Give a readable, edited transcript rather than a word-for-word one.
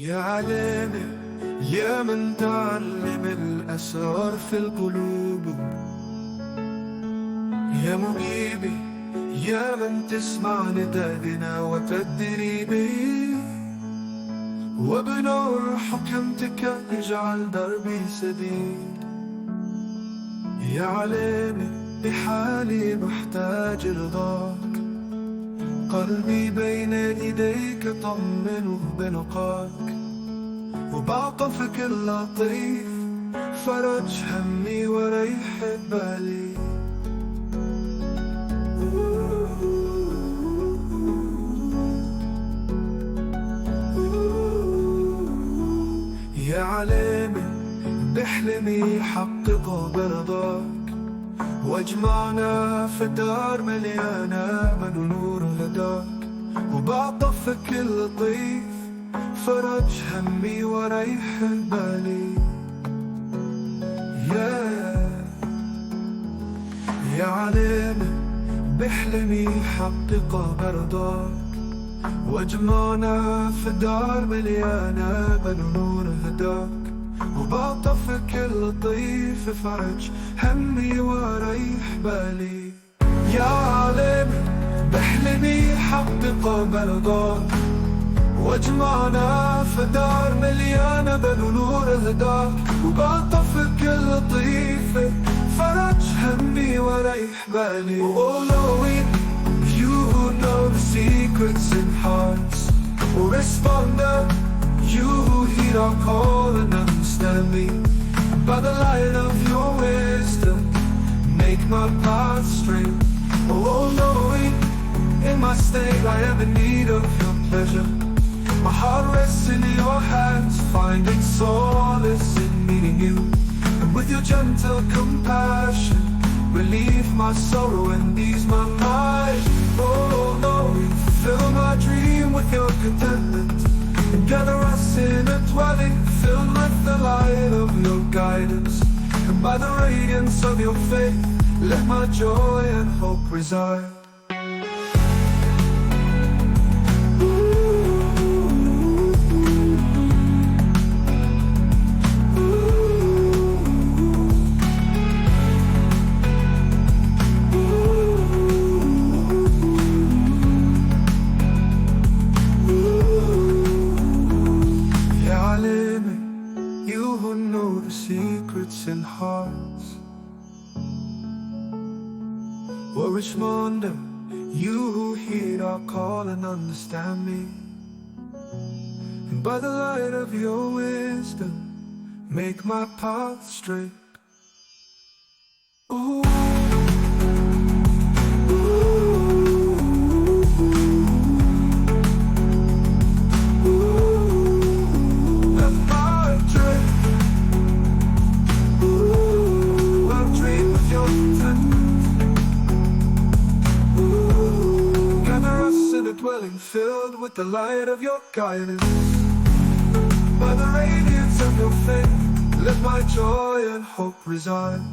يا علامة، يا من تعلم الأسرار في القلوب، يا مجيبي، يا من تسمع نداءنا وتدريبي، وبنور حكمتك اجعل دربي سديد. يا علامة، بحالي محتاج رضاك، قلبي بين ايديك طمنه بلقاك، وبعطفك اللطيف فرج همي وريح بالي. يا علامة، بحلمي حققه برضاك، واجمعنا في دار مليانة من نور هداك، وبعطفك اللطيف فرج همي وريح بالي. يا علامة، بحلمي حققه برضاك، واجمعنا في دار مليانة بنور هداك، وبعطفك اللطيف فرج همي وريح بالي. يا علامة، بحلمي حققه برضاك، واجمعنا في دار مليانة بنور هداك، وبعطفك اللطيف فرج همي وريح بالي. Knowing you who know the secrets in hearts, responder, you who heed our call and understand me. By the light of your wisdom, make my path straight. Knowing in my state I am in need of your pleasure. My heart rests in your hands, finding solace in meeting you. And with your gentle compassion, relieve my sorrow and ease my mind. Knowing, fulfill my dream with your contentment, and gather us in a dwelling filled with the light of your guidance. And by the radiance of your faith, let my joy and hope reside. You who know the secrets in hearts, responder, you who heed our call and understand me. And by the light of your wisdom, make my path straight. Ooh. Dwelling filled with the light of your guidance. By the radiance of your faith, let my joy and hope reside.